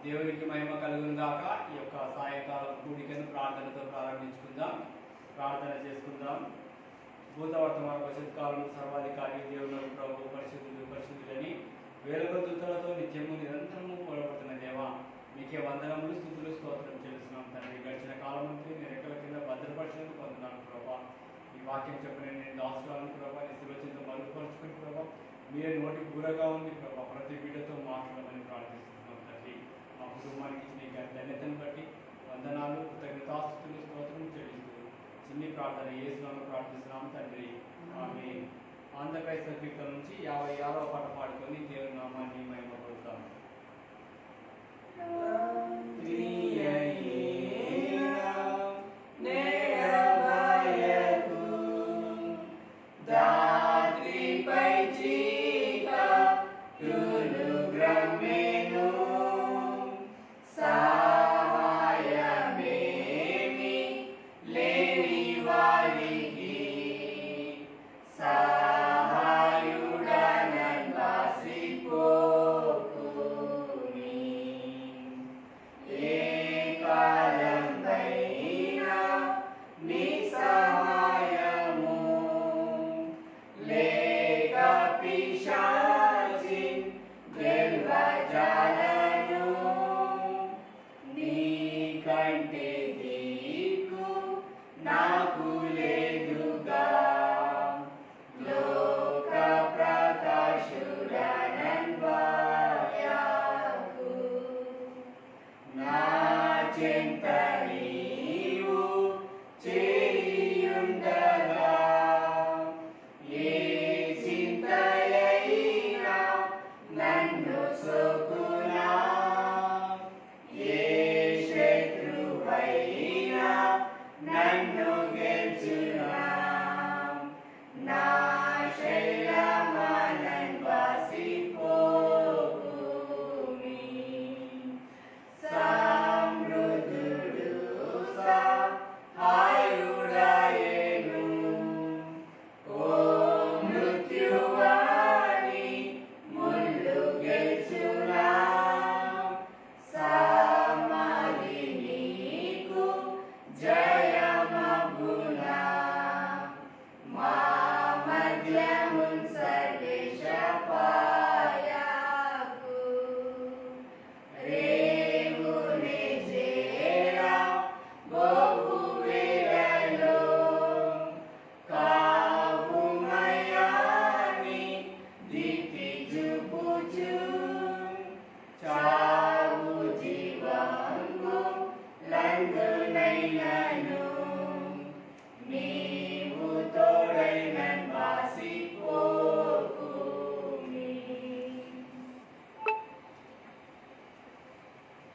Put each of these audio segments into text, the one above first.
దేవునికి మహిమ కలుగును గాక. ఈ యొక్క సాయంకాలం కూడికను ప్రార్థనతో ప్రారంభించుకుందాం. ప్రార్థన చేసుకుందాం. భూతవర్తమాన భవిష్యత్ కాలం సర్వాధికారి దేవుడు ప్రభు పరిశుద్ధులని వేలుగ దూతలతో నిత్యము నిరంతరము పోలబడుతున్న దేవా, మీకే వందనములు స్తుతులు స్తోత్రం చేస్తున్నాం తండ్రి. గడిచిన కాలం నుంచి నేను ఎక్కడ కింద భద్రపరిచినందుకు పొందుతున్నాను ప్రభా. ఈ వాక్యం చెప్పిన నేను దాసులను ప్రభా నీ సురక్షిత మరుగుపరుచుకుని ప్రభా మీరే నోటికి గురగా ఉంది ప్రభా. ప్రతి బిడ్డతో మాట్లాడమని ప్రార్థిస్తున్నాం తండ్రి. మా కుటుంబానికి ఇచ్చిన ధన్యతను బట్టి వందనాలు, కృతజ్ఞతాస్తుతులు స్తోత్రం చెల్లిస్తూ చిన్ని ప్రార్థన యేసునామములో ప్రార్థిస్తున్నాం తండ్రి. ఆమె ఆంధ్రప్రదేశ్ కీర్తన నుంచి 56వ పాట పాడుకొని దేవుని నామాన్ని మహిమపరుస్తాం.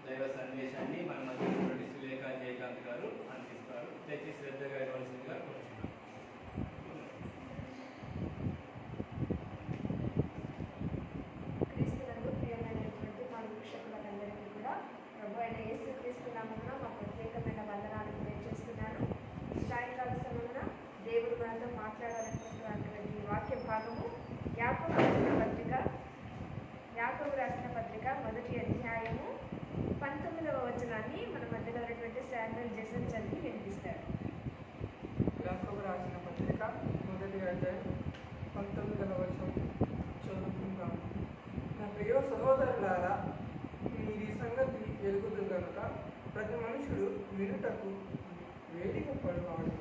దైవ సందేశాన్ని మన మధ్య సులేఖ జయకాంత్ గారు అందిస్తారు. తెచ్చి శ్రద్ధగా ఇవ్వాల్సిందిగా కోరుచున్నాం. క్రీస్తునందు ప్రియమైనటువంటి మా వీక్షకులందరికీ కూడా ప్రభు అయిన యేసుక్రీస్తు నామమున మా ప్రత్యేకమైన వందనాలు తెలియజేస్తున్నాను. సాయంకాల సమయమున దేవుడు మనతో మాట్లాడాలనుకుంటున్నటువంటి ఈ వాక్య భాగము యాకోబు రాసిన పత్రిక మొదటి అధ్యాయము 19వ వచనాన్ని మన మధ్యలో ఉన్నటువంటి శామ్యూల్ జెసన్ చదివి వినిపిస్తాడు. యాకోబు రాసిన పత్రిక మొదటి అధ్యాయం 19వ వచనం చదువుకుంటాము. నా ప్రియ సహోదరులారా, మీరు ఈ సంగతి ఎరుగుదు కనుక ప్రతి మనుషుడు వినుటకు వేదిక పడువాడు,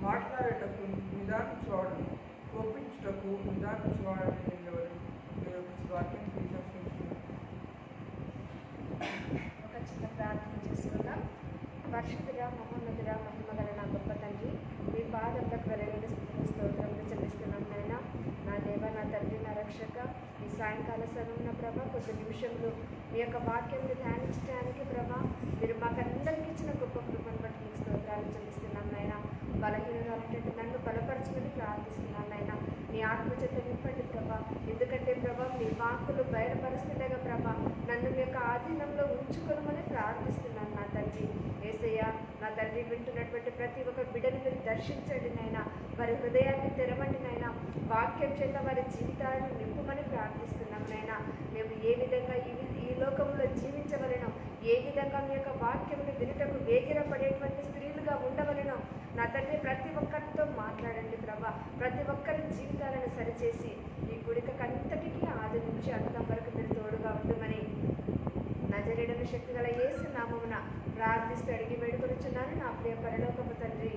మాట్లాడేటకు నిదానించువాడును, కోపించుటకు నిదానించువాడని ఉండేవాడు. వాక్యం ఒక చిన్న ప్రార్థన చేసుకుందాం. పరిశుద్ధుడా, మహోన్నతుడా, మహిమగల నా గొప్ప తండ్రి, మీ పాదములకు వెలగైన స్థితిని స్తోత్రములు చెల్లిస్తున్నాం నాయన. నా దేవ, నా తండ్రి, నా రక్షక, ఈ సాయంకాల సమయంలో ప్రభా కొద్ది నిమిషంలో మీ యొక్క వాక్యాన్ని ధ్యానించడానికి ప్రభా మీరు మాకందరికీ ఇచ్చిన గొప్ప కృపను బట్టి మీకు స్తోత్రాలు చెల్లిస్తున్నాం నాయన. బలహీనరాలంటే నన్ను బలపరచమని ప్రార్థిస్తున్నాను నాయన. మీ ఆత్మచేత నింపండి ప్రభా. ఎందుకంటే ప్రభా మీ వాక్కులు బయలుపరుస్తుండగా ప్రభా నన్ను మీ యొక్క ఆధీనంలో ఉంచుకోమని ప్రార్థిస్తున్నాను నా తండ్రి. యేసయ్య, నా తండ్రి, వింటున్నటువంటి ప్రతి ఒక్క బిడ్డని మీరు దర్శించండి నాయన. వారి హృదయాన్ని తెరవండి నాయన. వాక్యం చేత వారి జీవితాలను నింపమని ప్రార్థిస్తున్నాం నాయన. మేము ఏ విధంగా ఈ లోకంలో జీవించవలెనో, ఏ విధంగా మీ యొక్క వాక్యమును వినుటకు వేగిరపడేటువంటి స్త్రీలుగా ఉండవలెనో నా తండ్రి ప్రతి ఒక్కరితో మాట్లాడండి ప్రభా. ప్రతి ఒక్కరి జీవితాలను సరిచేసి ఈ గుడికంతటికీ ఆది నుంచి అంతం వరకు మీరు తోడుగా ఉండమని నజరేయుడైన శక్తిగల యేసు నామమున ప్రార్థిస్తూ అడిగి వేడుకొనుచున్నాను నా ప్రియ పరలోకపు తండ్రి,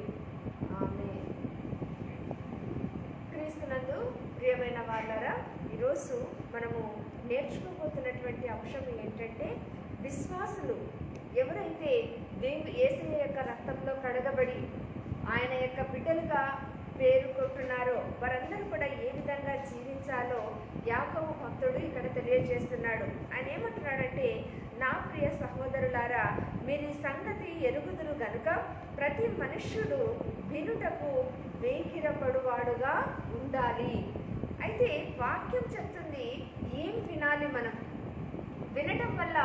ఆమేన్. క్రీస్తునందు ప్రియమైన వాళ్ళారా, ఈరోజు మనము నేర్చుకోబోతున్నటువంటి అంశం ఏంటంటే, విశ్వాసులు ఎవరైతే యేసయ్య యొక్క రక్తంలో కడగబడి ఆయన యొక్క బిడ్డలుగా పేరుకుంటున్నారో వారందరూ కూడా ఏ విధంగా జీవించాలో యాకోబు భక్తుడు ఇక్కడ తెలియజేస్తున్నాడు. ఆయన ఏమంటున్నాడంటే, నా ప్రియ సహోదరులారా, మీరు ఈ సంగతి ఎరుగుదురు గనుక ప్రతి మనుష్యుడు వినుటకు వేగిరపడువాడుగా ఉండాలి. అయితే వాక్యం చెప్తుంది ఏం వినాలి మనం. వినటం వల్ల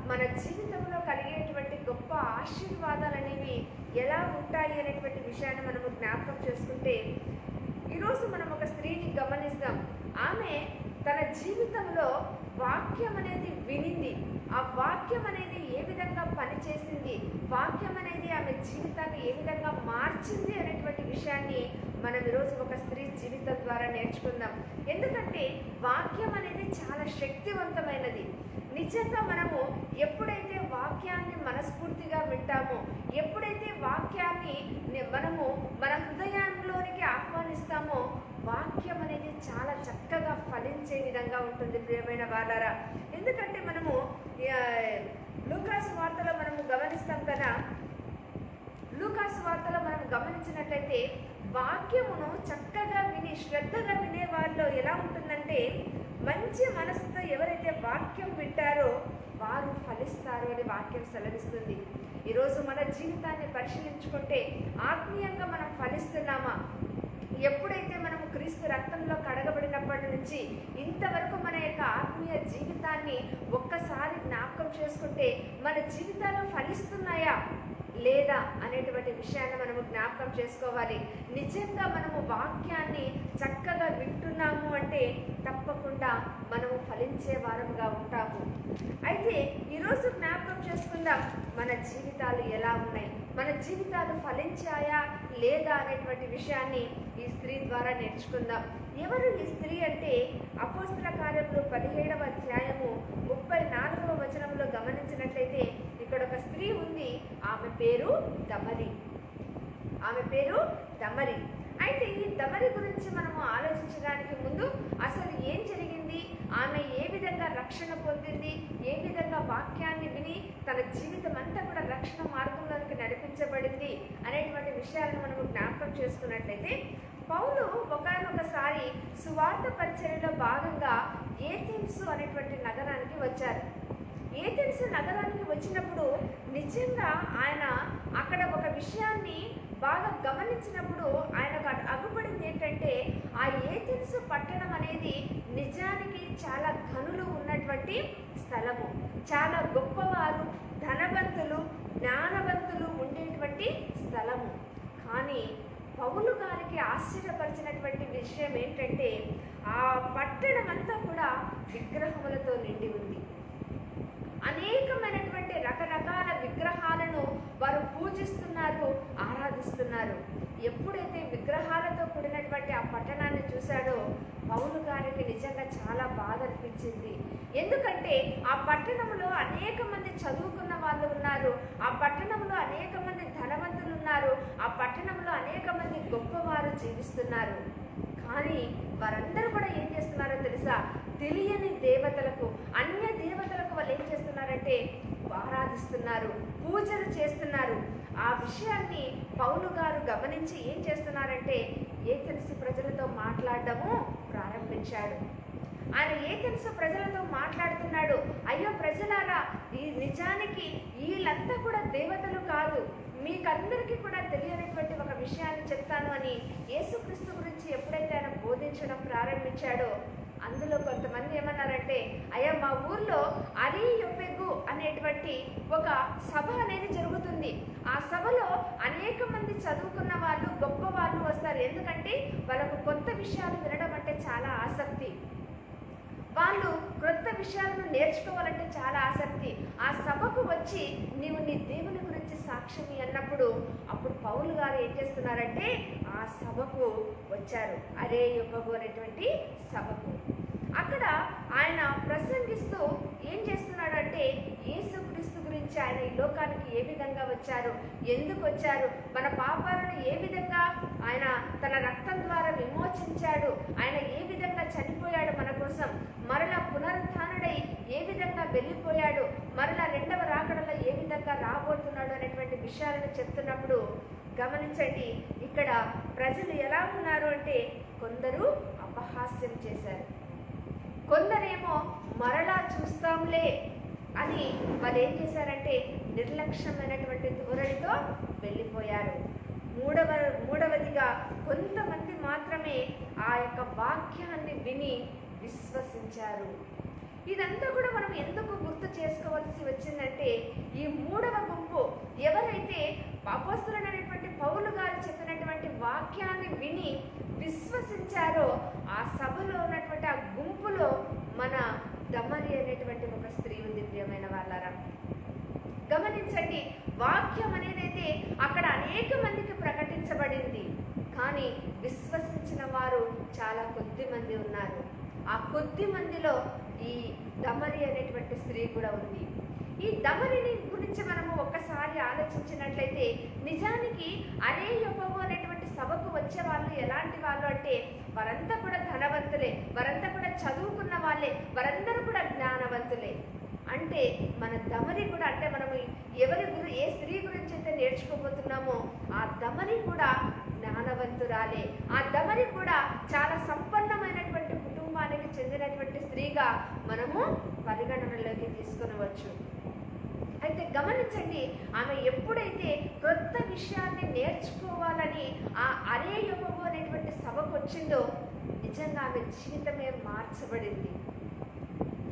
మన జీవితంలో కలిగేటువంటి గొప్ప ఆశీర్వాదాలు అనేవి ఎలా ఉంటాయి అనేటువంటి విషయాన్ని మనము జ్ఞాపకం చేసుకుంటే, ఈరోజు మనం ఒక స్త్రీని గమనిస్తాం. ఆమె తన జీవితంలో వాక్యం అనేది వినింది. ఆ వాక్యం అనేది ఏ విధంగా పనిచేసింది, వాక్యం అనేది ఆమె జీవితాన్ని ఏ విధంగా మార్చింది అనేటువంటి విషయాన్ని మనం ఈరోజు ఒక స్త్రీ జీవితం ద్వారా నేర్చుకుందాం. ఎందుకంటే వాక్యం అనేది చాలా శక్తివంతమైనది. నిజంగా మనము ఎప్పుడైతే వాక్యాన్ని మనస్ఫూర్తిగా వింటామో, ఎప్పుడైతే వాక్యాన్ని మనము మన హృదయంలోనికి ఆహ్వానిస్తామో, వాక్యం అనేది చాలా చక్కగా ఫలించే విధంగా ఉంటుంది ప్రియమైన వాళ్ళారా. ఎందుకంటే మనము లూకాసు వార్తలో మనము గమనిస్తాం కదా, లూకాసు వార్తలో మనం గమనించినట్లయితే వాక్యమును చక్కగా విని శ్రద్ధగా వినే వాళ్ళలో ఎలా ఉంటుందంటే, మంచి మనసుతో ఎవరైతే వాక్యం వింటారో వారు ఫలిస్తారు అని వాక్యం సెలవిస్తుంది. ఈరోజు మన జీవితాన్ని పరిశీలించుకుంటే ఆత్మీయంగా మనం ఫలిస్తున్నామా? ఎప్పుడైతే మనము క్రీస్తు రక్తంలో కడగబడినప్పటి నుంచి ఇంతవరకు మన యొక్క ఆత్మీయ జీవితాన్ని ఒక్కసారి జ్ఞాపకం చేసుకుంటే మన జీవితాలు ఫలిస్తున్నాయా లేదా అనేటువంటి విషయాన్ని మనము జ్ఞాపకం చేసుకోవాలి. నిజంగా మనము వాక్యాన్ని చక్కగా వింటున్నాము అంటే తప్పకుండా మనము ఫలించే వారంగా ఉంటాము. అయితే ఈరోజు జ్ఞాపకం చేసుకుందాం, మన జీవితాలు ఎలా ఉన్నాయి, మన జీవితాలు ఫలించాయా లేదా అనేటువంటి విషయాన్ని ఈ స్త్రీ ద్వారా నేర్చుకుందాం. ఎవరు ఈ స్త్రీ అంటే, అపోస్తల కార్యములు 17వ అధ్యాయము 34వ వచనంలో గమనించినట్లయితే ఇక్కడ ఒక స్త్రీ ఉంది. ఆమె పేరు దమరి. ఆమె పేరు దమరి. అయితే ఈ దమరి గురించి మనము ఆలోచించడానికి ముందు అసలు ఏం జరిగింది, ఆమె ఏ విధంగా రక్షణ పొందింది, ఏ విధంగా వాక్యాన్ని విని తన జీవితం అంతా కూడా రక్షణ మార్గంలోనికి నడిపించబడింది అనేటువంటి విషయాలను మనము జ్ఞాపకం చేసుకున్నట్లయితే, పౌలు ఒకసారి సువార్త పరిచర్యలో భాగంగా ఏథెన్సు అనేటువంటి నగరానికి వచ్చారు. ఏథెన్సు నగరానికి వచ్చినప్పుడు నిజంగా ఆయన అక్కడ ఒక విషయాన్ని బాగా గమనించినప్పుడు ఆయనకు అగుపడింది ఏంటంటే, ఆ ఏథెన్సు పట్టణం అనేది నిజానికి చాలా ఘనులు ఉన్నటువంటి స్థలము, చాలా గొప్పవారు, ధనవంతులు, జ్ఞానవంతులు ఉండేటువంటి స్థలము. కానీ పౌలు గారికి ఆశ్చర్యపరిచినటువంటి విషయం ఏంటంటే, ఆ పట్టణం అంతా కూడా విగ్రహములతో నిండి ఉంది. అనేకమైనటువంటి రకరకాల విగ్రహాలను వారు పూజిస్తున్నారు, ఆరాధిస్తున్నారు. ఎప్పుడైతే విగ్రహాలతో కూడినటువంటి ఆ పట్టణాన్ని చూశాడో పౌలు గారికి నిజంగా చాలా బాధ అనిపించింది. ఎందుకంటే ఆ పట్టణంలో అనేక మంది చదువుకున్న వాళ్ళు ఉన్నారు, ఆ పట్టణంలో అనేక మంది ధనవంతులు ఉన్నారు, ఆ పట్టణంలో అనేక మంది గొప్పవారు జీవిస్తున్నారు. కానీ వారందరూ కూడా ఏం చేస్తున్నారో తెలుసా? తెలియని దేవతలకు, అన్య దేవతలకు వాళ్ళు ఏం చేస్తున్నారంటే ఆరాధిస్తున్నారు, పూజలు చేస్తున్నారు. ఆ విషయాన్ని పౌలు గారు గమనించి ఏం చేస్తున్నారంటే ఏథెన్సు ప్రజలతో మాట్లాడడము ప్రారంభించాడు. ఆయన ఏథెన్సు ప్రజలతో మాట్లాడుతున్నాడు, అయ్యో ప్రజలారా, ఈ నిజానికి వీళ్ళంతా కూడా దేవతలు కాదు, మీకందరికీ కూడా తెలియనటువంటి ఒక విషయాన్ని చెప్తాను అని యేసుక్రీస్తు గురించి ఎప్పుడైతే ఆయన బోధించడం ప్రారంభించాడో అందులో కొంతమంది ఏమన్నారంటే, అయ్యా మా ఊర్లో అరియొపెగు అనేటువంటి ఒక సభ అనేది జరుగుతుంది. ఆ సభలో అనేక మంది చదువుకున్న వాళ్ళు, గొప్ప వాళ్ళు వస్తారు. ఎందుకంటే వాళ్ళకు కొత్త విషయాలు వినడం అంటే చాలా ఆసక్తి. వాళ్ళు క్రొత్త విషయాలను నేర్చుకోవాలంటే చాలా ఆసక్తి. ఆ సభకు వచ్చి నీవు నీ దేవుని గురించి సాక్ష్యం అన్నప్పుడు అప్పుడు పౌలు గారు ఏం చేస్తున్నారంటే ఆ సభకు వచ్చారు, అరేయోపగు అనేటువంటి సభకు. అక్కడ ఆయన ప్రసంగిస్తూ ఏం చేస్తున్నాడంటే యేసుక్రీస్తు గురించి, ఆయన ఈ లోకానికి ఏ విధంగా వచ్చారు, ఎందుకు వచ్చారు, మన పాపాలను ఏ విధంగా ఆయన తన రక్తం ద్వారా విమోచించాడు, ఆయన ఏ విధంగా చనిపోయాడు మన కోసం, మరలా పునరుత్థానుడై ఏ విధంగా వెళ్ళిపోయాడు, మరలా రెండవ రాకడలో ఏ విధంగా రాబోతున్నాడు అనేటువంటి విషయాలను చెప్తున్నప్పుడు గమనించండి, ఇక్కడ ప్రజలు ఎలా ఉన్నారు అంటే కొందరు అపహాస్యం చేశారు, కొందరేమో మరలా చూస్తాంలే అని వాళ్ళు ఏం చేశారంటే నిర్లక్ష్యమైనటువంటి ధోరణితో వెళ్ళిపోయారు. మూడవదిగా కొంతమంది మాత్రమే ఆ యొక్క వాక్యాన్ని విని విశ్వసించారు. ఇదంతా కూడా మనం ఎందుకు గుర్తు చేసుకోవాల్సి వచ్చిందంటే ఈ మూడవ గుంపు ఎవరైతే అపోస్తలుడైనటువంటి పౌలు గారు చెప్పినటువంటి వాక్యాన్ని విని విశ్వసించారో ఆ సభలో ఉన్నటువంటి ఆ గుంపులో మన దమరి అనేటువంటి ఒక స్త్రీ ఉంది. ప్రియమైన వాళ్ళారా, గమనించండి, వాక్యం అనేదైతే అక్కడ అనేక మందికి ప్రకటించబడింది, కానీ విశ్వసించిన వారు చాలా కొద్ది మంది ఉన్నారు. ఆ కొద్ది మందిలో ఈ దమరి అనేటువంటి స్త్రీ కూడా ఉంది. ఈ దమరిని గురించి మనము ఒక్కసారి ఆలోచించినట్లయితే నిజానికి అరేయోపగు అనేటువంటి సభకు వచ్చే వాళ్ళు ఎలాంటి వాళ్ళు అంటే వారంతా కూడా ధనవంతులే, వారంతా కూడా చదువుకున్న వాళ్ళే, వారందరూ కూడా జ్ఞానవంతులే. అంటే మన దమరి కూడా, అంటే మనము ఏ స్త్రీ గురించి అయితే నేర్చుకోబోతున్నామో ఆ దమరి కూడా జ్ఞానవంతురాలే, ఆ దమరి కూడా చాలా సంపన్నమైనటువంటి కుటుంబానికి చెందినటువంటి స్త్రీగా మనము పరిగణనలోకి తీసుకొనవచ్చు. అయితే గమనించండి, ఆమె ఎప్పుడైతే క్రొత్త విషయాన్ని నేర్చుకోవాలని ఆ అరేయోపగు అనేటువంటి సభకు వచ్చిందో నిజంగా ఆమె జీవితమే మార్చబడింది.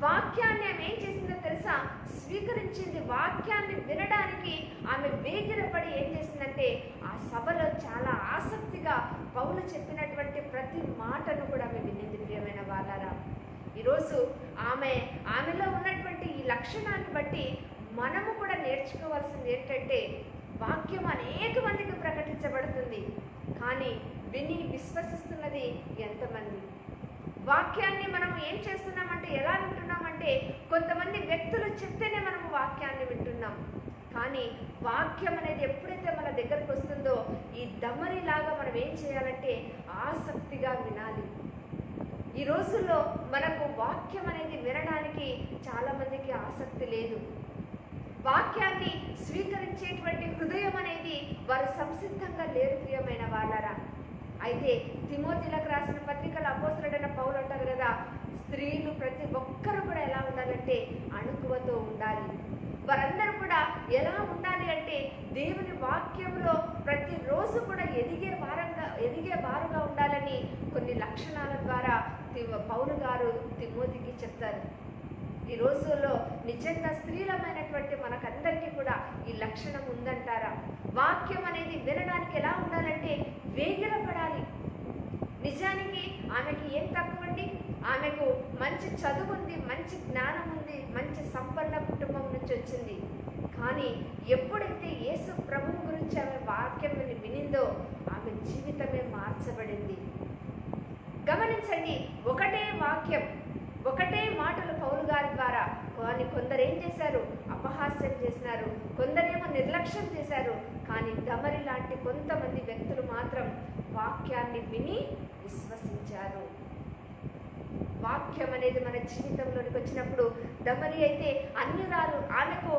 వాక్యాన్ని ఆమె ఏం చేసిందో తెలుసా, స్వీకరించింది. వాక్యాన్ని వినడానికి ఆమె వేగిరపడి ఏం చేసిందంటే ఆ సభలో చాలా ఆసక్తిగా పౌలు చెప్పినటువంటి ప్రతి మాటను కూడా ఆమె వినింది. ప్రియమైన వాళ్ళారా, ఈరోజు ఆమెలో ఉన్నటువంటి ఈ లక్షణాన్ని బట్టి మనము కూడా నేర్చుకోవాల్సింది ఏంటంటే వాక్యం అనేక మందికి ప్రకటించబడుతుంది, కానీ విని విశ్వసిస్తున్నది ఎంతమంది? వాక్యాన్ని మనం ఏం చేస్తున్నామంటే, ఎలా వింటున్నామంటే కొంతమంది వ్యక్తులు చెప్తేనే మనము వాక్యాన్ని వింటున్నాం, కానీ వాక్యం అనేది ఎప్పుడైతే మన దగ్గరకు వస్తుందో ఈ దమరిలాగా మనం ఏం చేయాలంటే ఆసక్తిగా వినాలి. ఈ రోజుల్లో మనకు వాక్యం అనేది వినడానికి చాలామందికి ఆసక్తి లేదు. వాక్యాన్ని స్వీకరించేటువంటి హృదయం అనేది వారు సంసిద్ధంగా లేరు. ప్రియమైన వాళ్ళరా, అయితే తిమోతిలకు రాసిన పత్రికలు అపోస్తలుడైన పౌలు అంటారు కదా, స్త్రీలు ప్రతి ఒక్కరు కూడా ఎలా ఉండాలంటే అణుకువతో ఉండాలి. వారందరూ కూడా ఎలా ఉండాలి అంటే దేవుని వాక్యంలో ప్రతిరోజు కూడా ఎదిగే వారుగా ఉండాలని కొన్ని లక్షణాల ద్వారా పౌలు గారు తిమోతికి చెప్తారు. ఈ రోజుల్లో నిజంగా స్త్రీలమైనటువంటి మనకందరికీ కూడా ఈ లక్షణం ఉందంటారా? వాక్యం అనేది వినడానికి ఎలా ఉండాలంటే వేగిరపడాలి. నిజానికి ఆమెకి ఏం తక్కువండి? ఆమెకు మంచి చదువు ఉంది, మంచి జ్ఞానం ఉంది, మంచి సంపన్న కుటుంబం నుంచి వచ్చింది. కానీ ఎప్పుడైతే యేసు ప్రభువు గురించి ఆమె వాక్యం వినిందో ఆమె జీవితమే మార్చబడింది. గమనించండి, ఒకటే వాక్యం, ఒకటే మాటలు పౌలు గారి ద్వారా, కానీ కొందరు ఏం చేశారు? అపహాస్యం చేసినారు, కొందరేమో నిర్లక్ష్యం చేశారు. కానీ దమరి లాంటి కొంతమంది వ్యక్తులు మాత్రం వాక్యాన్ని విని విశ్వసించారు. వాక్యం అనేది మన జీవితంలోనికి వచ్చినప్పుడు దమరి అయితే అన్యురాలు, ఆమెకు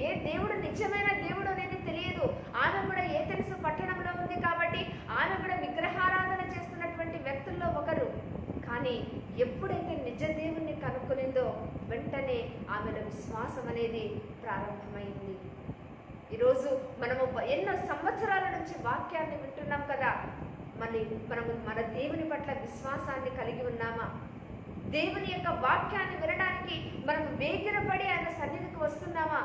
ఏ దేవుడు నిజమైన దేవుడు అనేది తెలియదు. ఆమె కూడా ఏథెన్సు పట్టణంలో ఉంది కాబట్టి ఆమె కూడా విగ్రహారాధన చేస్తున్నటువంటి వ్యక్తుల్లో ఒకరు. కానీ ఎప్పుడైతే నిజ దేవుణ్ణి కనుక్కునిందో వెంటనే ఆమెలో విశ్వాసం అనేది ప్రారంభమైంది. ఈరోజు మనము ఎన్నో సంవత్సరాల నుంచి వాక్యాన్ని వింటున్నాం కదా, మనము మన దేవుని పట్ల విశ్వాసాన్ని కలిగి ఉన్నామా? దేవుని యొక్క వాక్యాన్ని వినడానికి మనం వేగిరపడి ఆయన సన్నిధికి వస్తున్నామా?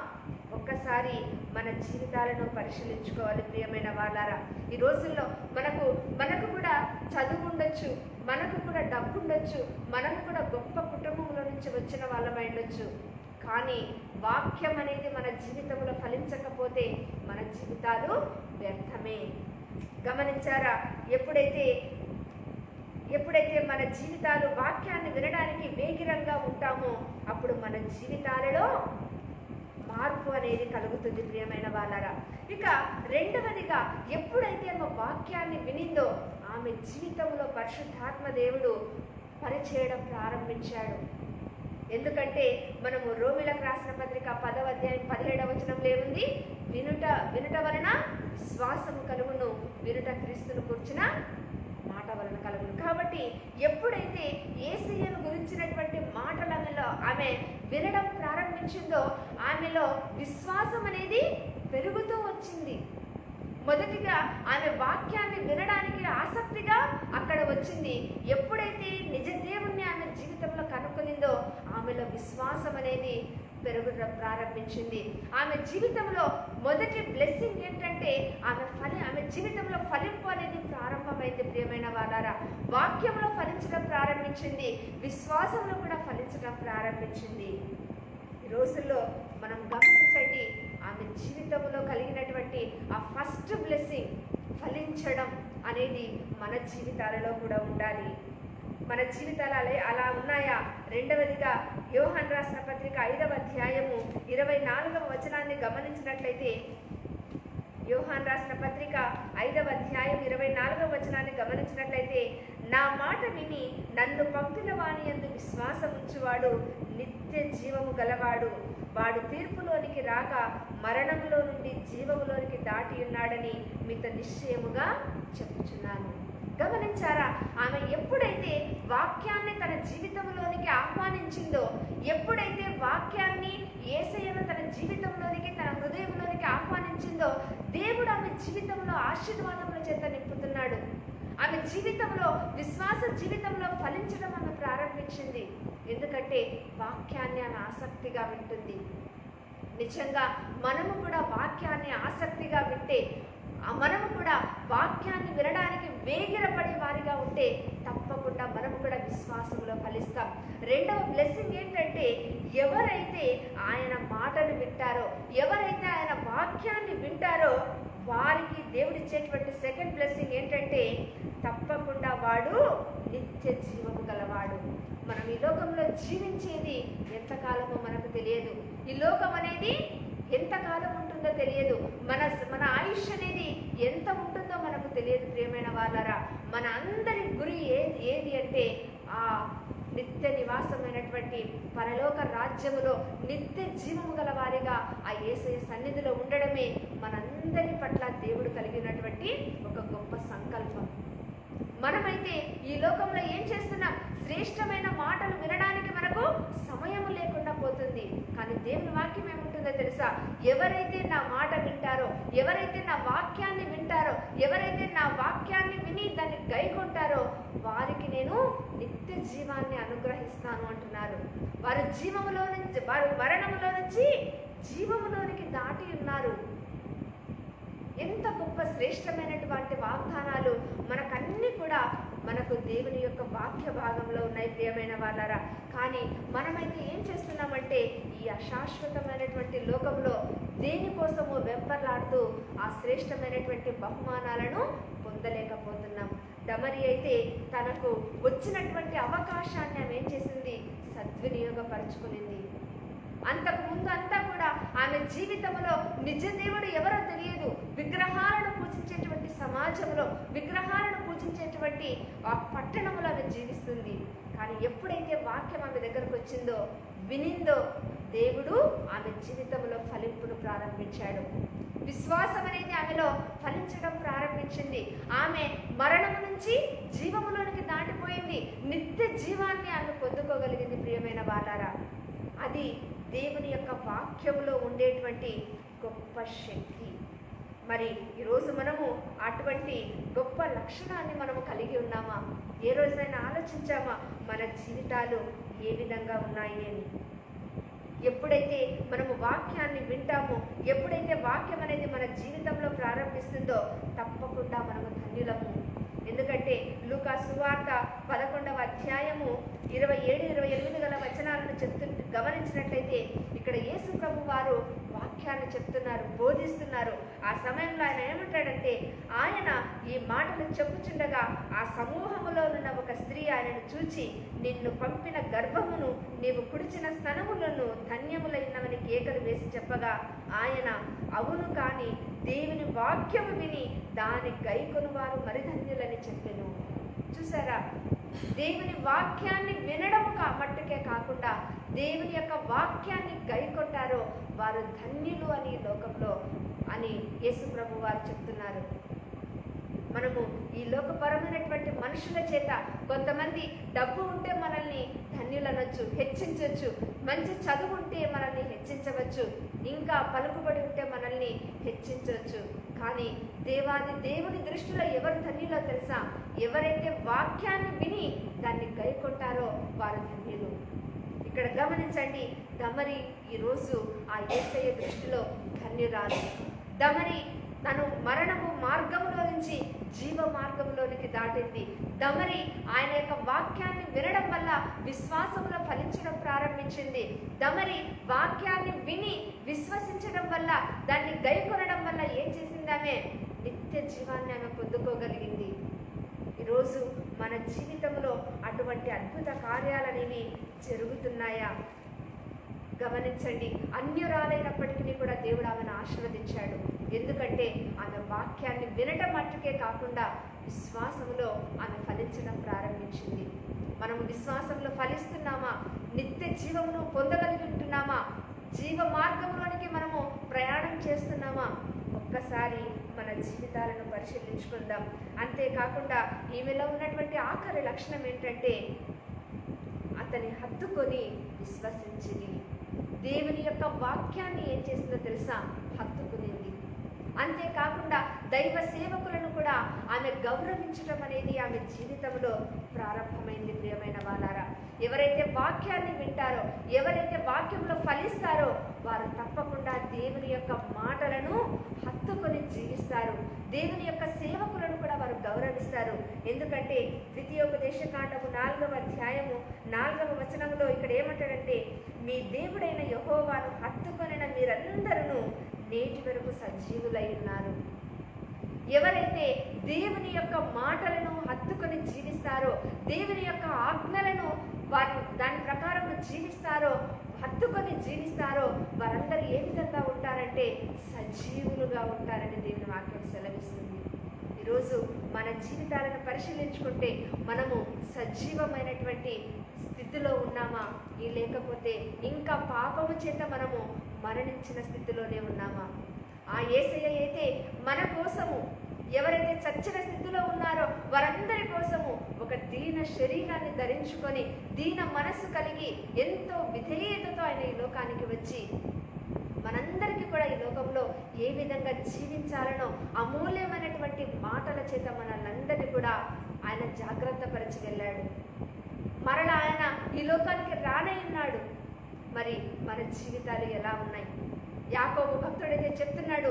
ఒక్కసారి మన జీవితాలను పరిశీలించుకోవాలి. ప్రియమైన వాళ్ళారా, ఈ రోజుల్లో మనకు కూడా చదువు ఉండొచ్చు, ఉండొచ్చు, మనకు కూడా డబ్బు ఉండొచ్చు, మనం కూడా గొప్ప కుటుంబంలో నుంచి వచ్చిన వాళ్ళమై ఉండొచ్చు. కానీ వాక్యం అనేది మన జీవితంలో ఫలించకపోతే మన జీవితాలు వ్యర్థమే. గమనించారా? ఎప్పుడైతే మన జీవితాలు వాక్యాన్ని వినడానికి వేగిరంగా ఉంటామో అప్పుడు మన జీవితాలలో మార్పు అనేది కలుగుతుంది ప్రియమైన వాళ్ళారా. ఇక రెండవదిగా, ఎప్పుడైతే ఆమె వాక్యాన్ని వినిందో ఆమె జీవితంలో పరిశుద్ధాత్మ దేవుడు పనిచేయడం ప్రారంభించాడు. ఎందుకంటే మనము రోమిలకు రాసిన పత్రిక 10వ అధ్యాయం 17వ వచనంలో ఏముంది? వినుట వలన విశ్వాసము కలుగును, వినుట క్రీస్తును కూర్చిన మాట వలన కలుగును. కాబట్టి ఎప్పుడైతే యేసయ్యను గురించినటువంటి మాటలలో ఆమె వినడం ప్రారంభించిందో ఆమెలో విశ్వాసం అనేది పెరుగుతూ వచ్చింది. మొదటిగా ఆమె వాక్యాన్ని వినడానికి ఆసక్తిగా అక్కడ వచ్చింది. ఎప్పుడైతే నిజ దేవుణ్ణి ఆమె జీవితంలో కనుక్కునిందో ఆమెలో విశ్వాసం అనేది పెరగడం ప్రారంభించింది. ఆమె జీవితంలో మొదటి బ్లెస్సింగ్ ఏంటంటే ఆమె జీవితంలో ఫలింపు అనేది ప్రారంభమైంది. ప్రియమైన వాళ్ళారా, వాక్యంలో ఫలించడం ప్రారంభించింది, విశ్వాసంలో కూడా ఫలించడం ప్రారంభించింది. ఈ రోజుల్లో మనం గమనించండి, ఆమె జీవితంలో కలిగినటువంటి ఆ ఫస్ట్ బ్లెస్సింగ్ ఫలించడం అనేది మన జీవితాలలో కూడా ఉండాలి. మన జీవితాలు అలా ఉన్నాయా? రెండవదిగా యోహాను రాసిన పత్రిక 5వ అధ్యాయము 24వ వచనాన్ని గమనించినట్లయితే, యోహాను రాసిన పత్రిక 5వ అధ్యాయం 24వ వచనాన్ని గమనించినట్లయితే, నా మాట విని నన్ను పంపిన వాని యందు విశ్వాసం ఉంచువాడు నిత్య జీవము గలవాడు, వాడు తీర్పులోనికి రాక మరణంలో నుండి జీవములోనికి దాటి ఉన్నాడని మీతో నిశ్చయముగా చెప్పుచున్నాను. గమనించారా? ఆమె ఎప్పుడైతే వాక్యాన్ని తన జీవితంలోనికి ఆహ్వానించిందో, ఎప్పుడైతే వాక్యాన్ని యేసయ్యను తన జీవితంలోనికి తన హృదయంలోనికి ఆహ్వానించిందో దేవుడు ఆమె జీవితంలో ఆశీర్వాదముల చేత నింపుతున్నాడు. ఆమె జీవితంలో విశ్వాస జీవితంలో ఫలించడం ఆమె ప్రారంభించింది. ఎందుకంటే వాక్యాన్ని ఆమె ఆసక్తిగా వింటుంది. నిజంగా మనము కూడా వాక్యాన్ని ఆసక్తిగా వింటే, మనము కూడా వాక్యాన్ని వినడానికి వేగిరపడే వారిగా ఉంటే తప్పకుండా మనము కూడా విశ్వాసంలో ఫలిస్తాం. రెండవ బ్లెస్సింగ్ ఏంటంటే, ఎవరైతే ఆయన మాటను వింటారో, ఎవరైతే ఆయన వాక్యాన్ని వింటారో వారికి దేవుడిచ్చేటువంటి సెకండ్ బ్లెస్సింగ్ ఏంటంటే, తప్పకుండా వాడు నిత్య జీవము గలవాడు. మనం ఈ లోకంలో జీవించేది ఎంతకాలమో మనకు తెలియదు. ఈ లోకం అనేది ఎంతకాలం ఉంటుందో తెలియదు. మన ఆయుష్ అనేది ఎంత ఉంటుందో మనకు తెలియదు. ప్రియమైన వాళ్ళారా, మన అందరి గురి ఏది అంటే ఆ నిత్య నివాసమైనటువంటి పరలోక రాజ్యములో నిత్య జీవము గల వారిగా ఆ యేసయ్య సన్నిధిలో ఉండడమే మనందరి పట్ల దేవుడు కలిగినటువంటి ఒక గొప్ప సంకల్పం. మనమైతే ఈ లోకంలో ఏం చేస్తున్నాం? శ్రేష్టమైన మాటలు వినడానికి మనకు సమయం లేకుండా పోతుంది. కానీ దేవుని వాక్యం ఏముంటుందో తెలుసా? ఎవరైతే నా మాట వింటారో, ఎవరైతే నా వాక్యాన్ని వింటారో, ఎవరైతే నా వాక్యాన్ని విని దాన్ని గైకొంటారో వారికి నేను నిత్య జీవాన్ని అనుగ్రహిస్తాను అంటున్నారు. వారు మరణములో నుంచి జీవములోనికి దాటి ఉన్నారు. ఎంత గొప్ప శ్రేష్టమైనటువంటి వాగ్దానాలు మనకన్నీ కూడా మనకు దేవుని యొక్క వాక్య భాగంలో ఉన్నాయి ప్రియమైన వాళ్ళారా. కానీ మనమైతే ఏం చేస్తున్నామంటే ఈ అశాశ్వతమైనటువంటి లోకంలో దేనికోసమో వెంపర్లాడుతూ ఆ శ్రేష్టమైనటువంటి బహుమానాలను పొందలేకపోతున్నాం. డమరి అయితే తనకు వచ్చినటువంటి అవకాశాన్ని ఆమె ఏం చేసింది? సద్వినియోగపరుచుకునింది. అంతకుముందు అంతా కూడా ఆమె జీవితంలో నిజ దేవుడు ఎవరో తెలియదు. విగ్రహాలను పూజించేటువంటి సమాజంలో, విగ్రహాలను పూజించేటువంటి ఆ పట్టణంలో ఆమె జీవిస్తుంది. కానీ ఎప్పుడైతే వాక్యం ఆమె దగ్గరకు వచ్చిందో, వినిందో, దేవుడు ఆమె జీవితంలో ఫలింపును ప్రారంభించాడు. విశ్వాసం అనేది ఆమెలో ఫలించడం ప్రారంభించింది. ఆమె మరణం నుంచి జీవములోనికి దాటిపోయింది. నిత్య జీవాన్ని ఆమె పొందుకోగలిగింది. ప్రియమైన వాళ్ళారా, అది దేవుని యొక్క వాక్యంలో ఉండేటువంటి గొప్ప శక్తి. మరి ఈరోజు మనము అటువంటి గొప్ప లక్షణాన్ని మనము కలిగి ఉన్నామా? ఏ రోజైనా ఆలోచించామా మన జీవితాలు ఏ విధంగా ఉన్నాయి అని? ఎప్పుడైతే మనము వాక్యాన్ని వింటామో, ఎప్పుడైతే వాక్యం అనేది మన జీవితంలో ప్రారంభిస్తుందో తప్పకుండా మనము ధన్యులము. ఎందుకంటే లూకా సువార్త 11వ అధ్యాయము 27-28 గల వచనాలను గమనించినట్లయితే ఇక్కడ యేసు ప్రభు వారు వాక్యాన్ని చెప్తున్నారు, బోధిస్తున్నారు. ఆ సమయంలో ఆయన ఏమంటాడంటే, ఆయన ఈ మాటలు చెప్పుచుండగా ఆ సమూహములో ఉన్న ఒక స్త్రీ ఆయనను చూచి, నిన్ను పంపిన గర్భమును నీవు కుడిచిన స్తనములను ధన్యములైనవని కేకలు వేసి చెప్పగా ఆయన, అవును కాని దేవుని వాక్యము విని దాని గైకొను వారు మరి ధన్యులని చెప్పెను. చూసారా, దేవుని వాక్యాన్ని వినడం మట్టుకే కాకుండా దేవుని యొక్క వాక్యాన్ని గైకొంటారో వారు ధన్యులు అని లోకంలో అని యేసు ప్రభు వారు చెప్తున్నారు. మనము ఈ లోకపరమైనటువంటి మనుషుల చేత కొంతమంది డబ్బు ఉంటే మనల్ని ధన్యులనొచ్చు, హెచ్చించవచ్చు, మంచి చదువు ఉంటే మనల్ని హెచ్చించవచ్చు, ఇంకా పలుకుబడి ఉంటే మనల్ని హెచ్చించవచ్చు. కానీ దేవుని దృష్టిలో ఎవరు ధన్యులో తెలుసా? ఎవరైతే వాక్యాన్ని విని దాన్ని గైకొంటారో వారు ధన్యులు. ఇక్కడ గమనించండి, దమరి ఈరోజు ఆ యేసయ్య దృష్టిలో ధన్యురాలు. దమరి తను మరణము మార్గంలో నుంచి జీవ మార్గంలోనికి దాటింది. దమరి ఆయన యొక్క వాక్యాన్ని వినడం వల్ల విశ్వాసంలో ఫలించడం ప్రారంభించింది. దమరి వాక్యాన్ని విని విశ్వసించడం వల్ల, దాన్ని గైకొనడం వల్ల ఏం చేసింది? ఆమె నిత్య జీవాన్ని ఆమె పొందుకోగలిగింది. ఈరోజు మన జీవితంలో అటువంటి అద్భుత కార్యాలనేవి జరుగుతున్నాయా? గమనించండి, అన్యురాలైనప్పటికీ కూడా దేవుడు ఆమెను ఆశీర్వదించాడు. ఎందుకంటే ఆమె వాక్యాన్ని వినటం మట్టుకే కాకుండా విశ్వాసంలో ఆమె ఫలించడం ప్రారంభించింది. మనము విశ్వాసంలో ఫలిస్తున్నామా? నిత్య జీవమును పొందగలుగుతున్నామా? జీవ మార్గంలోనికి మనము ప్రయాణం చేస్తున్నామా? ఒక్కసారి మన జీవితాలను పరిశీలించుకుందాం. అంతేకాకుండా ఈమెలో ఉన్నటువంటి ఆఖరి లక్షణం ఏంటంటే, అతని హత్తుకొని విశ్వసించింది. దేవుని యొక్క వాక్యాన్ని ఏం చేసిందో తెలుసా? హత్తుకునింది. అంతేకాకుండా దైవ సేవకులను కూడా ఆమె గౌరవించడం అనేది ఆమె జీవితంలో ప్రారంభమైంది. ప్రియమైన వాళ్ళారా, ఎవరైతే వాక్యాన్ని వింటారో, ఎవరైతే వాక్యంలో ఫలిస్తారో వారు తప్పకుండా దేవుని యొక్క మాటలను హత్తుకొని జీవిస్తారు. దేవుని యొక్క సేవకులను కూడా వారు గౌరవిస్తారు. ఎందుకంటే ద్వితీయోపదేశకాండము 4వ అధ్యాయము 4వ వచనంలో ఇక్కడ ఏమంటాడంటే, మీ దేవుడైన యెహోవాను హత్తుకొనిన మీరందరూ నేటి వరకు సజీవులై ఉన్నారు. ఎవరైతే దేవుని యొక్క మాటలను హత్తుకొని జీవిస్తారో, దేవుని యొక్క ఆజ్ఞలను వారు దాని ప్రకారం జీవిస్తారో, హత్తుకొని జీవిస్తారో వారందరూ ఏ విధంగా ఉంటారంటే సజీవులుగా ఉంటారని దేవుని వాక్యం సెలవిస్తుంది. ఈరోజు మన జీవితాలను పరిశీలించుకుంటే మనము సజీవమైనటువంటి స్థితిలో ఉన్నామా, లేకపోతే ఇంకా పాపము చేత మనము మరణించిన స్థితిలోనే ఉన్నామా? ఆ యేసయ్య అయితే మన కోసము, ఎవరైతే చచ్చిన స్థితిలో ఉన్నారో వారందరి కోసము ఒక దీన శరీరాన్ని ధరించుకొని, దీన మనస్సు కలిగి, ఎంతో విధేయతతో ఆయన ఈ లోకానికి వచ్చి మనందరికీ కూడా ఈ లోకంలో ఏ విధంగా జీవించాలనో అమూల్యమైనటువంటి మాటల చేత మనల్నందరినీ కూడా ఆయన జాగ్రత్త పరిచి వెళ్ళాడు. మరలా ఆయన ఈ లోకానికి రానే ఉన్నాడు. మరి మన జీవితాలు ఎలా ఉన్నాయి? యాకోబు భక్తుడైతే చెప్తున్నాడు,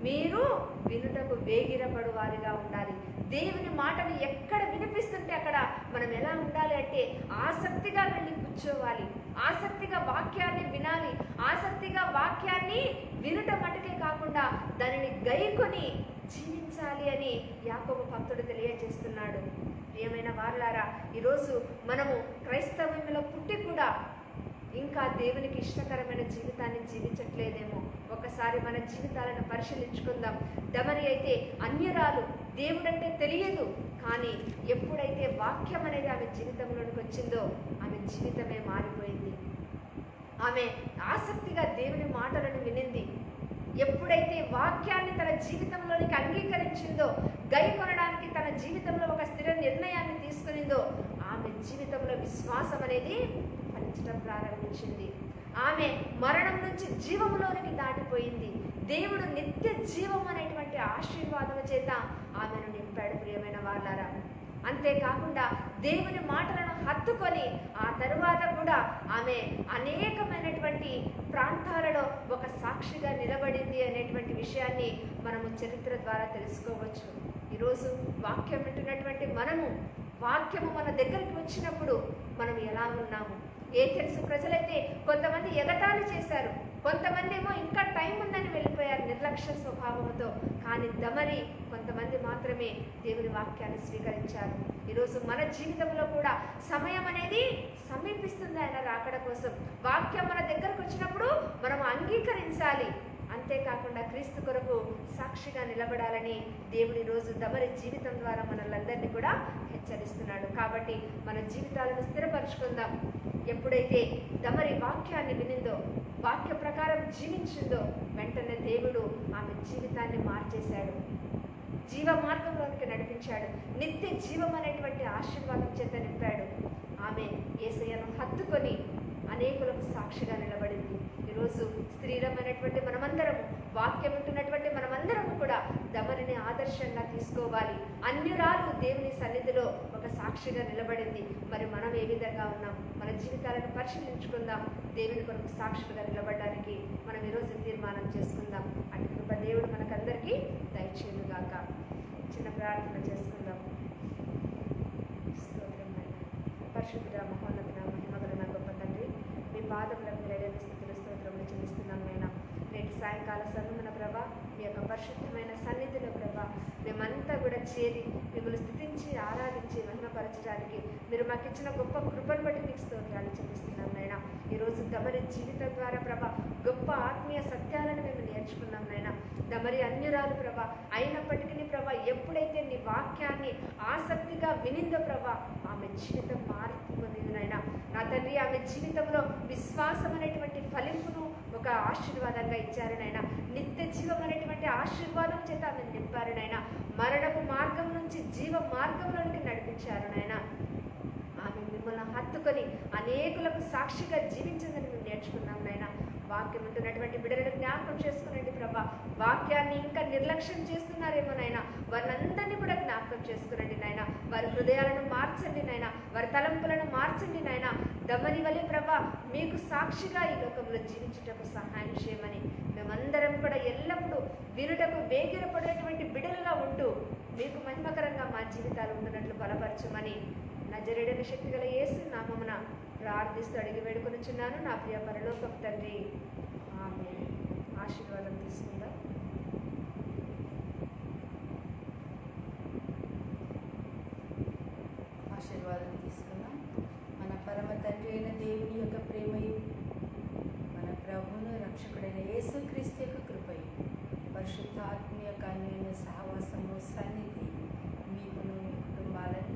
మీరు వినుటకు వేగిరపడు వారిగా ఉండాలి. దేవుని మాటలు ఎక్కడ వినిపిస్తుంటే అక్కడ మనం ఎలా ఉండాలి అంటే ఆసక్తిగా వెళ్ళి కూర్చోవాలి, ఆసక్తిగా వాక్యాన్ని వినాలి, ఆసక్తిగా వాక్యాన్ని వినుట మటుకే కాకుండా దానిని గైకొని జీవించాలి అని యాకోబు భక్తుడు తెలియజేస్తున్నాడు. ప్రియమైన వారలారా, ఈరోజు మనము క్రైస్తవ్యంలో పుట్టి కూడా ఇంకా దేవునికి ఇష్టకరమైన జీవితాన్ని జీవించట్లేదేమో. ఒకసారి మన జీవితాలను పరిశీలించుకుందాం. దమరి అయితే అన్యురాలు, దేవుడంటే తెలియదు, కానీ ఎప్పుడైతే వాక్యం అనేది ఆమె జీవితంలోనికి వచ్చిందో ఆమె జీవితమే మారిపోయింది. ఆమె ఆసక్తిగా దేవుని మాటలను వినింది. ఎప్పుడైతే వాక్యాన్ని తన జీవితంలోనికి అంగీకరించిందో, గైకొనడానికి తన జీవితంలో ఒక స్థిర నిర్ణయాన్ని తీసుకునిందో, ఆమె జీవితంలో విశ్వాసం అనేది ఫలించడం ప్రారంభించింది. ఆమె మరణం నుంచి జీవములోనికి దాటిపోయింది. దేవుడు నిత్య జీవం అనేటువంటి ఆశీర్వాదం చేత ఆమెను నింపాడు. ప్రియమైన వాళ్ళారా, అంతేకాకుండా దేవుని మాటలను హత్తుకొని ఆ తరువాత కూడా ఆమె అనేకమైనటువంటి ప్రాంతాలలో ఒక సాక్షిగా నిలబడింది అనేటువంటి విషయాన్ని మనము చరిత్ర ద్వారా తెలుసుకోవచ్చు. ఈరోజు వాక్యం వింటున్నటువంటి మనము, వాక్యము మన దగ్గరికి వచ్చినప్పుడు మనం ఎలా ఉన్నాము? ఏథెన్స్ ప్రజలైతే కొంతమంది ఎగతాళి చేశారు, కొంతమంది ఏమో ఇంకా టైం ఉందని వెళ్ళిపోయారు నిర్లక్ష్య స్వభావంతో. కానీ దమరి కొంతమంది మాత్రమే దేవుని వాక్యాన్ని స్వీకరించారు. ఈరోజు మన జీవితంలో కూడా సమయం అనేది సమీపిస్తుంది ఆయన రాకడ కోసం. వాక్యం మన దగ్గరకు వచ్చినప్పుడు మనం అంగీకరించాలి. అంతేకాకుండా క్రీస్తు కొరకు సాక్షిగా నిలబడాలని దేవుడి రోజు దమరి జీవితం ద్వారా మనల్ని కూడా హెచ్చరిస్తున్నాడు. కాబట్టి మన జీవితాలను స్థిరపరచుకుందాం. ఎప్పుడైతే దమరి వాక్యాన్ని వినిందో, వాక్య ప్రకారం జీవించిందో, వెంటనే దేవుడు ఆమె జీవితాన్ని మార్చేశాడు, జీవ మార్గంలోనికి నడిపించాడు, నిత్య జీవం అనేటువంటి ఆశీర్వాదం చేత నింపాడు. ఆమె యేసయ్యను హత్తుకొని అనేకులకు సాక్షిగా నిలబడింది. ఈరోజు స్త్రీలమైనటువంటి మనమందరము, వాక్యం ఉంటున్నటువంటి మనమందరము కూడా దమరిని ఆదర్శంగా తీసుకోవాలి. అన్యురాలు దేవుని సన్నిధిలో ఒక సాక్షిగా నిలబడింది. మరి మనం ఏ విధంగా ఉన్నాం? మన జీవితాలను పరిశీలించుకుందాం. దేవుని కొరకు సాక్షులుగా నిలబడడానికి మనం ఈరోజు తీర్మానం చేసుకుందాం. అటు కృప దేవుడు మనకందరికీ దయచేయుగాక. చిన్న ప్రార్థన చేసుకుందాం. స్తోత్రం నాయన. పరిశుద్ధుడా, మహోన్నతుడా, మహిమగల నా గొప్ప తండ్రి, మీ పాదములకు వేడని స్థితిలో స్తోత్రములు చెల్లిస్తున్నాం నాయన. నేటి సాయంకాల సమయమున ప్రభా, మీ యొక్క పరిశుద్ధమైన సన్నిధిలో ప్రభా, మేమంతా కూడా చేరి మిమ్మల్ని స్థుతించి ఆరాధించి మహిమపరచడానికి మీరు మాకు ఇచ్చిన గొప్ప కృపను బట్టి మీకు స్తోత్రాలు చెల్లిస్తున్నాం నాయన. ఈరోజు దమరి జీవితం ద్వారా ప్రభా గొప్ప ఆత్మీయ సత్యాలను మేము నేర్చుకున్నాం నాయన. దమరి అన్యురాలు ప్రభా, అయినప్పటికీ ప్రభా ఎప్పుడైతే నీ వాక్యాన్ని ఆసక్తిగా వినిందో ప్రభా, ఆమె జీవితం మారుతుంది నాయన. నా తండ్రి, ఆమె జీవితంలో విశ్వాసం అనేటువంటి ఫలింపును ఒక ఆశీర్వాదంగా ఇచ్చారు నాయన. నిత్య జీవం అనేటువంటి ఆశీర్వాదం చేత ఆమె నింపారు నాయన. మరణపు మార్గం నుంచి జీవ మార్గంలోనికి నడిపించారు నాయన. ఆమె మిమ్మల్ని హత్తుకొని అనేకులకు సాక్షిగా జీవించిందని మేము నేర్చుకున్నాం నాయన. వాక్యం ఉంటున్నటువంటి బిడ్డలను జ్ఞాపకం చేసుకునండి ప్రభా. వాక్యాన్ని ఇంకా నిర్లక్ష్యం చేస్తున్నారేమో నాయన, వారినందరినీ కూడా జ్ఞాపకం చేసుకునండి నాయన. వారి హృదయాలను మార్చండి నాయన, వారి తలంపులను మార్చండి నాయన. దమరి వలె ప్రభా మీకు సాక్షిగా ఈ లోకంలో జీవించుటకు సహాయం చేయమని మేమందరం కూడా ఎల్లప్పుడూ వినుటకు వేగిరపడేటువంటి బిడ్డలుగా ఉంటూ మీకు మహిమకరంగా మా జీవితాలు ఉంటున్నట్లు బలపరచమని నజరేయుడైన శక్తిగల యేసు నామమున ప్రార్థిస్తూ అడిగి వేడుకొనుచున్నాను నా ప్రియ పరలోకపు తండ్రి, ఆమేన్. ఆశీర్వాదం తీసుకుందాం. ఆశీర్వాదం తీసుకుందాం. మన పరమ తండ్రి అయిన దేవుని యొక్క ప్రేమయు, మన ప్రభువును రక్షకుడైన యేసుక్రీస్తు యొక్క కృపయు, పరిశుద్ధ ఆత్మీయ కన్యైన సహవాసము, సన్నిధి మీకును మీ కుటుంబాలను